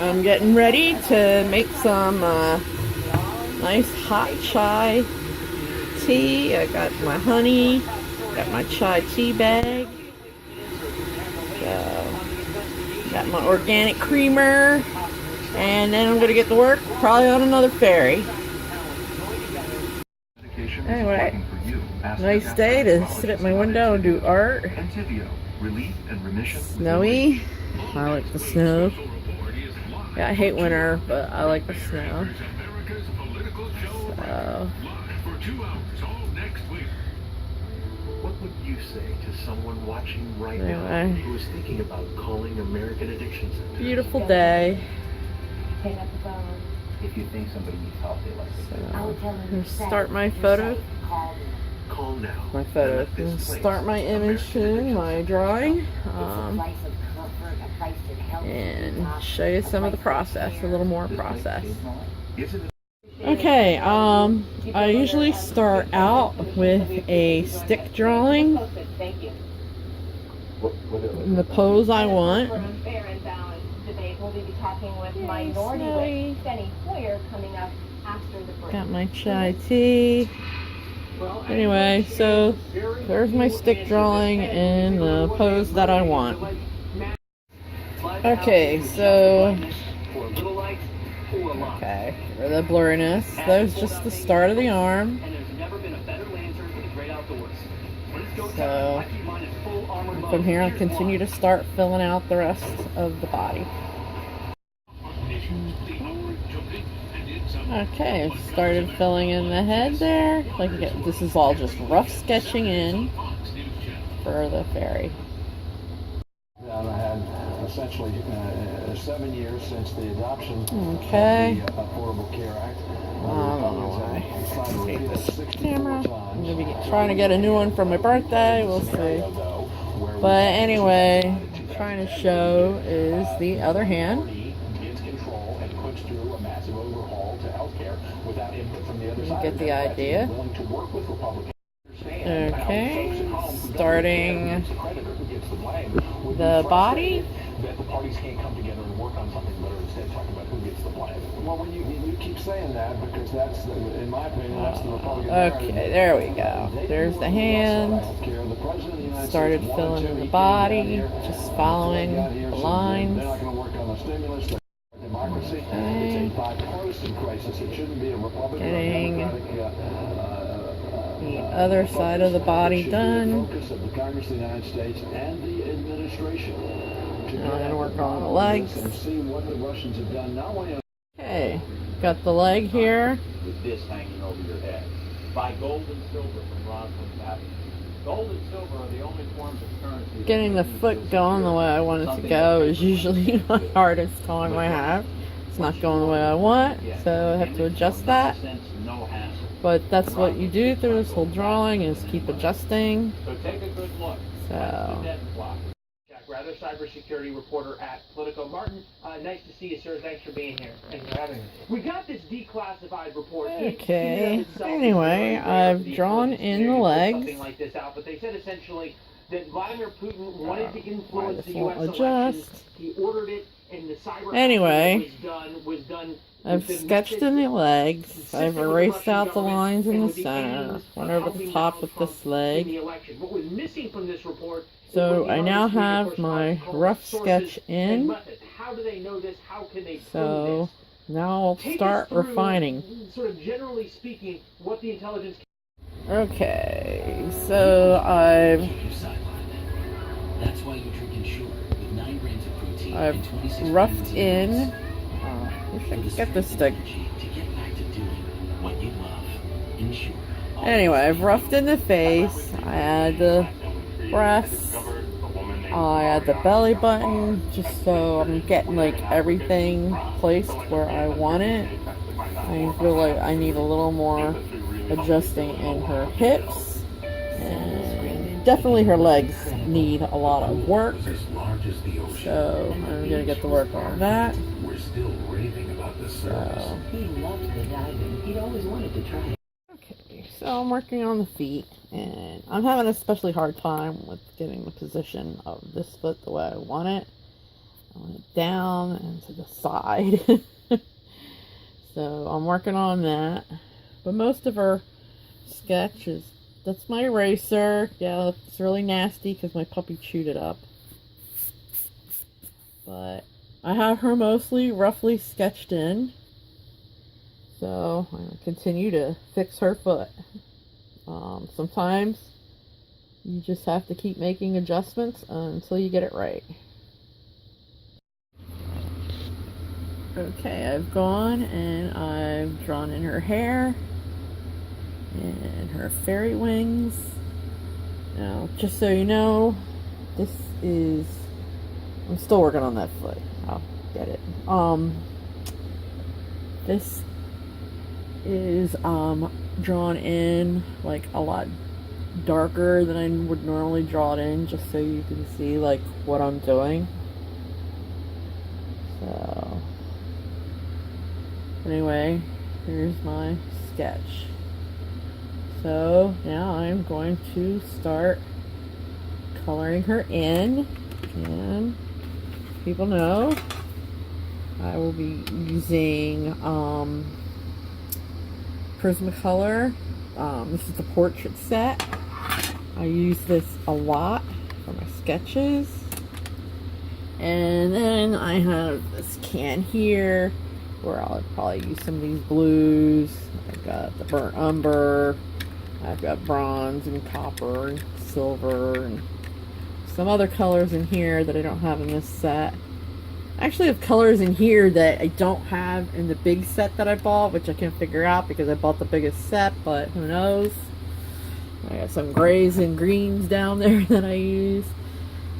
I'm getting ready to make some nice hot chai tea. I got my honey, got my chai tea bag, got my organic creamer, and then I'm going to get to work, probably on another ferry. Anyway, nice day to sit at my window and do art. Snowy. I like the snow. Yeah, I hate winter, but I like the snow. So. What would you say to someone watching right now who is thinking about calling American Addiction Center? Beautiful day. Hang up the phone. If you think somebody needs help, they like to. I'm gonna start my photo. Call now. My photo. Start my image soon, my drawing. And show you some of the process, a little more process. Okay, I usually start out with a stick drawing in the pose I want. Got my chai tea. Anyway, so there's my stick drawing in the pose that I want. Okay, so for the blurriness, there's just the start of the arm. So from here I'll continue to start filling out the rest of the body. Okay, I've started filling in the head there. Like again, this is all just rough sketching in for the fairy. I had essentially 7 years since the adoption of the Affordable Care Act. I don't know why. I hate this camera. I'm going to be trying to get a new one for my birthday. We'll see. But anyway, trying to show is the other hand. You get the idea. Okay, starting the body. That the parties can't come together and work on something better, instead talking about who gets the blame. Well, when you keep saying that, because that's, in my opinion, that's the Republican Okay, there we go. There's the hand. Started filling in the body, just following the lines. They're not going to work on the stimulus. Democracy. It's a bipartisan crisis. It shouldn't be a Republican getting the other side of the body done. Focus of the Congress of the United States and the administration. Now I'm going to work on the legs. And see what the Russians have done. Not only. Okay, got the leg here. With this hanging over your head. By gold and silver from Roslyn Avenue. Gold and silver are the only forms of currency. Getting the foot going the way I want it to go is usually my hardest time I have. It's not going the way I want, so I have to adjust that. But that's what you do through this whole drawing, is keep adjusting. So take a good look. So. Jack Rather, cybersecurity reporter at Politico. Martin, nice to see you, sir. Thanks for being here. Thanks for having me. We got this declassified report. Okay. Anyway, I've drawn in the legs. Something like this out, but they said essentially that Vladimir Putin wanted to influence the U.S. elections. Adjust. He ordered it, and the cyber anyway, was done. I've sketched in the legs. I've erased out the lines in the center. Went over the top with this leg. What was missing from this report? So I now have my rough sketch in. How do they know this? How can they so now I'll start refining. Sort of generally speaking, what the intelligence. Okay, so I've roughed in. I should get this stick. Anyway, I've roughed in the face. I add the breasts. I add the belly button, just so I'm getting like everything placed where I want it. I feel like I need a little more adjusting in her hips, and definitely her legs need a lot of work. So I'm gonna get to work on that. So. He loved the diving. He'd always wanted to try it. Okay, so I'm working on the feet, and I'm having an especially hard time with getting the position of this foot the way I want it. I want it down and to the side. So I'm working on that. But most of her sketch is, that's my eraser. Yeah, it's really nasty because my puppy chewed it up. But I have her mostly roughly sketched in. So I'm going to continue to fix her foot. Sometimes you just have to keep making adjustments until you get it right. Okay, I've gone and I've drawn in her hair and her fairy wings. Now, just so you know, this is, I'm still working on that foot. I'll get it. This is drawn in like a lot darker than I would normally draw it in, just so you can see like what I'm doing. So anyway, here's my sketch. So now I'm going to start coloring her in, and people know I will be using Prismacolor. This is the portrait set. I use this a lot for my sketches. And then I have this can here where I'll probably use some of these blues. I've got the burnt umber. I've got bronze and copper and silver and some other colors in here that I don't have in this set. I actually have colors in here that I don't have in the big set that I bought, which I can't figure out because I bought the biggest set, but who knows. I got some grays and greens down there that I use,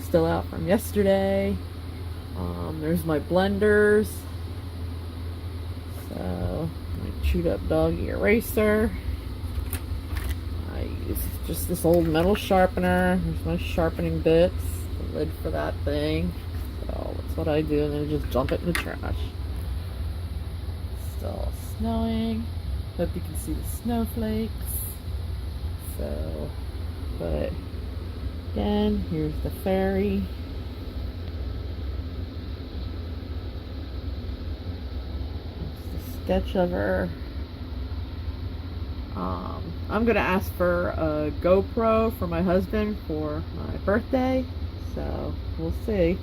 still out from yesterday. There's my blenders. So, my chewed up doggy eraser. I use just this old metal sharpener. There's my sharpening bits, the lid for that thing. So that's what I do, and then just dump it in the trash. Still snowing. Hope you can see the snowflakes. So, but again, here's the fairy. That's the sketch of her. I'm gonna ask for a GoPro for my husband for my birthday, so we'll see.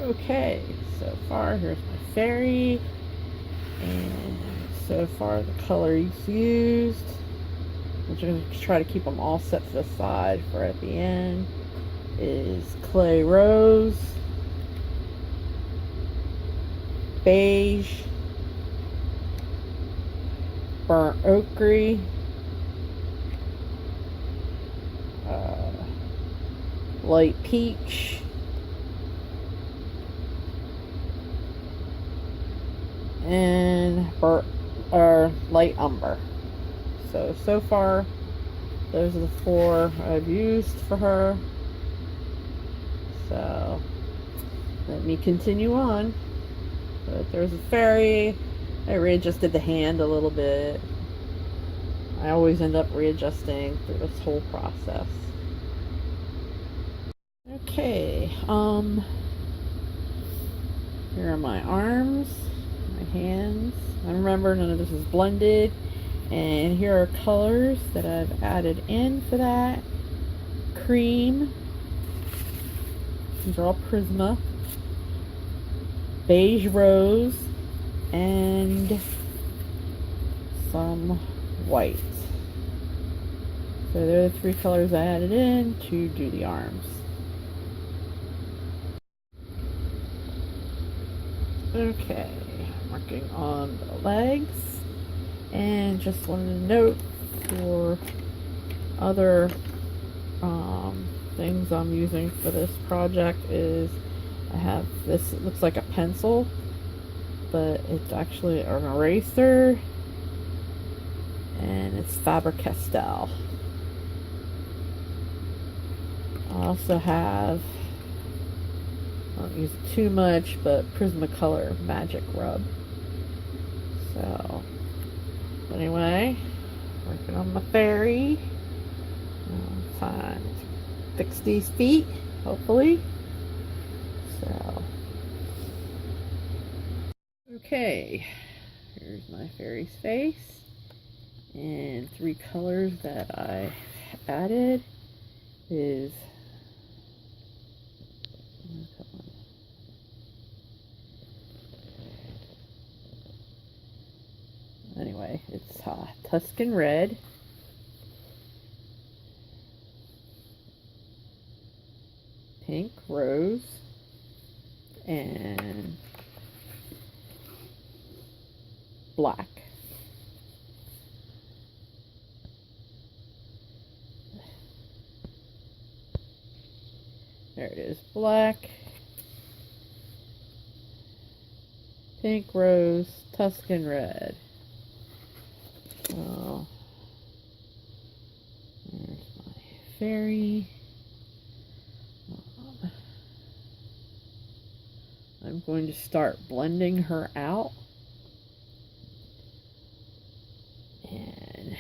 Okay, so far here's my fairy, and so far the colors used, which I'm going to try to keep them all set to the side for at the end, is clay rose, beige, burnt ochre, light peach, and light umber. So far those are the four I've used for her. So let me continue on. But there's a fairy. I readjusted the hand a little bit. I always end up readjusting through this whole process. Okay, here are my arms, my hands. I remember none of this is blended, and here are colors that I've added in for that. Cream, these are all Prisma, beige rose, and some white. So they're the three colors I added in to do the arms. Okay, I'm working on the legs, and just wanted to note for other things I'm using for this project is I have this, it looks like a pencil, but it's actually an eraser, and it's Faber-Castell. I also have, I don't use it too much, but Prismacolor Magic Rub. So, anyway, working on my fairy. Time to fix these feet. hopefully. So, okay, here's my fairy's face, and 3 colors that I added is anyway, it's Tuscan Red, Pink Rose, and Black. There it is, Black, Pink Rose, Tuscan Red. So, there's my fairy. I'm going to start blending her out. And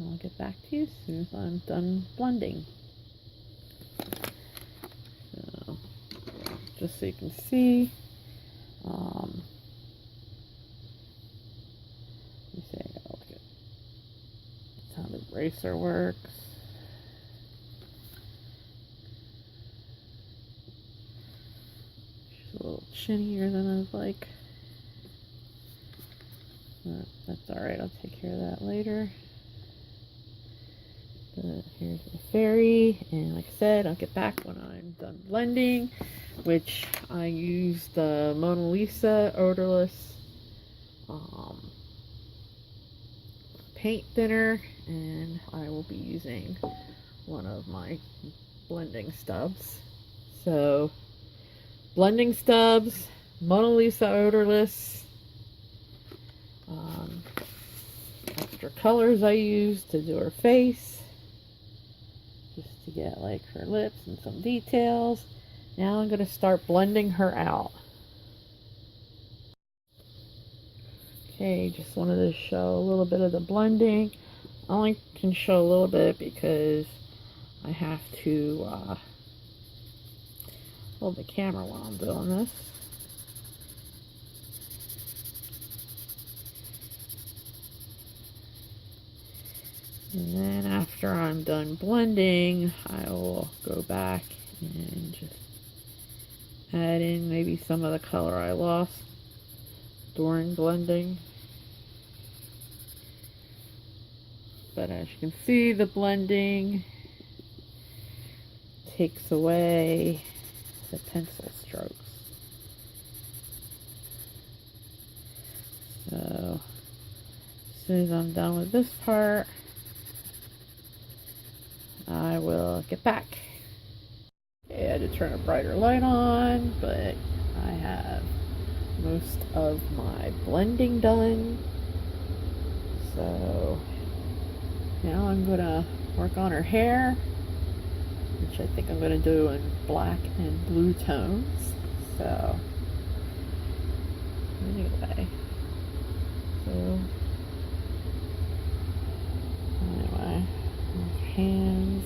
I'll get back to you as soon as I'm done blending. So, just so you can see. Let me see, I gotta look at how the eraser works. She's a little chinnier than I would like. But that's alright, I'll take care of that later. But here's the fairy, and like I said, I'll get back when I'm done blending, which I use the Mona Lisa odorless paint thinner, and I will be using one of my blending stubs. So, blending stubs, Mona Lisa odorless, extra colors I use to do her face, just to get like her lips and some details. Now I'm going to start blending her out. Okay, just wanted to show a little bit of the blending. I only can show a little bit because I have to hold the camera while I'm doing this. And then after I'm done blending, I will go back and just add in maybe some of the color I lost during blending. But as you can see, the blending takes away the pencil strokes. So as soon as I'm done with this part, I will get back. Okay, I had to turn a brighter light on, but I have most of my blending done. So now I'm going to work on her hair, which I think I'm going to do in black and blue tones. So anyway, hands.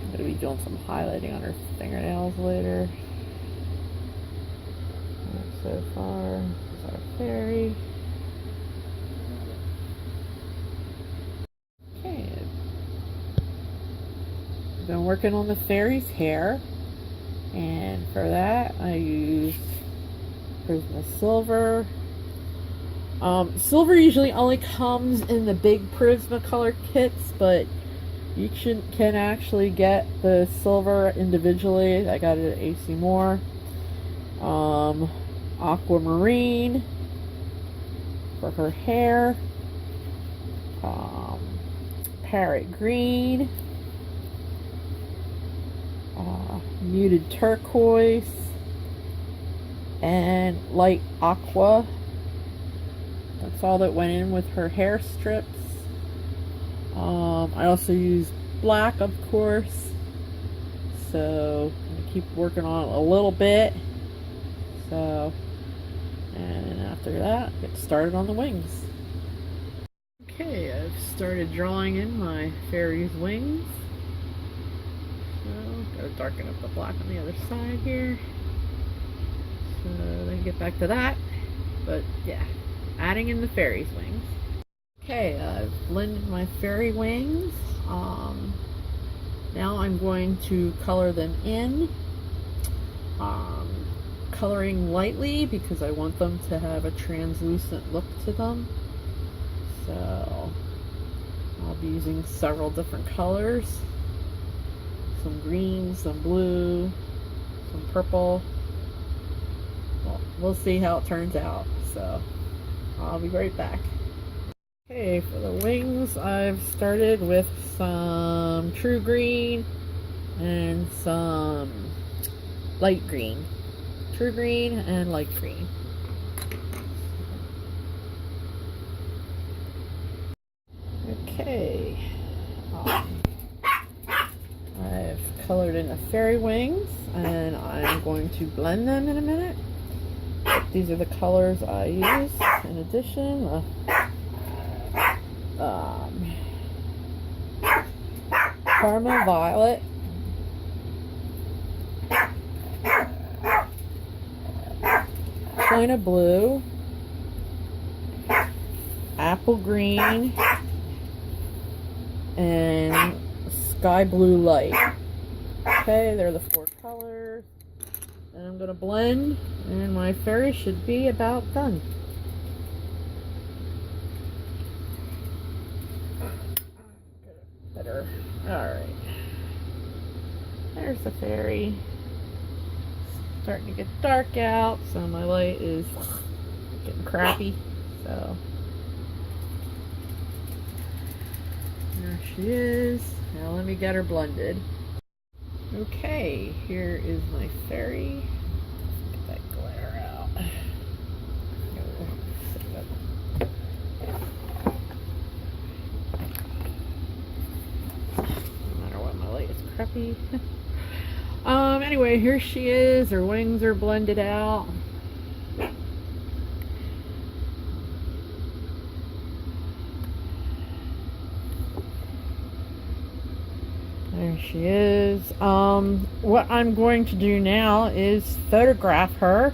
I'm going to be doing some highlighting on her fingernails later. So far, this is our fairy. Okay. I've been working on the fairy's hair, and for that I use Prisma Silver. Silver usually only comes in the big Prisma color kits, but you can actually get the silver individually. I got it at AC Moore. Aquamarine for her hair. Parrot green. Muted turquoise. And light aqua. That's all that went in with her hair strips. I also use black, of course. So I'm gonna keep working on it a little bit. So, and after that, get started on the wings. Okay, I've started drawing in my fairy's wings. So, gotta darken up the black on the other side here. So, then get back to that. But, yeah, adding in the fairy's wings. Okay, I've blended my fairy wings. Now I'm going to color them in. Coloring lightly because I want them to have a translucent look to them. So I'll be using several different colors. Some green, some blue, some purple. Well, we'll see how it turns out. So I'll be right back. Okay, for the wings, I've started with some true green and some light green. True green and light green. Okay. I've colored in the fairy wings and I'm going to blend them in a minute. These are the colors I use. In addition, Karma Violet, China Blue, Apple Green, and Sky Blue Light. Okay, they're the 4 colors. And I'm going to blend, and my fairy should be about done. Better. Alright. There's the fairy. Starting to get dark out, so my light is getting crappy. So there she is. Now let me get her blended. Okay, here is my fairy. Get that glare out. No matter what, my light is crappy. Anyway, here she is. Her wings are blended out. There she is. What I'm going to do now is photograph her,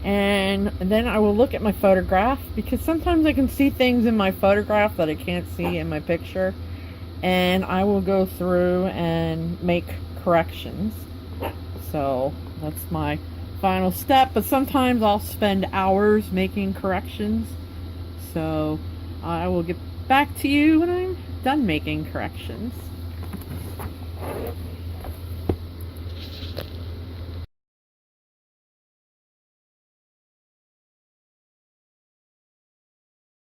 and then I will look at my photograph, because sometimes I can see things in my photograph that I can't see in my picture, and I will go through and make corrections. So that's my final step, but sometimes I'll spend hours making corrections. So I will get back to you when I'm done making corrections.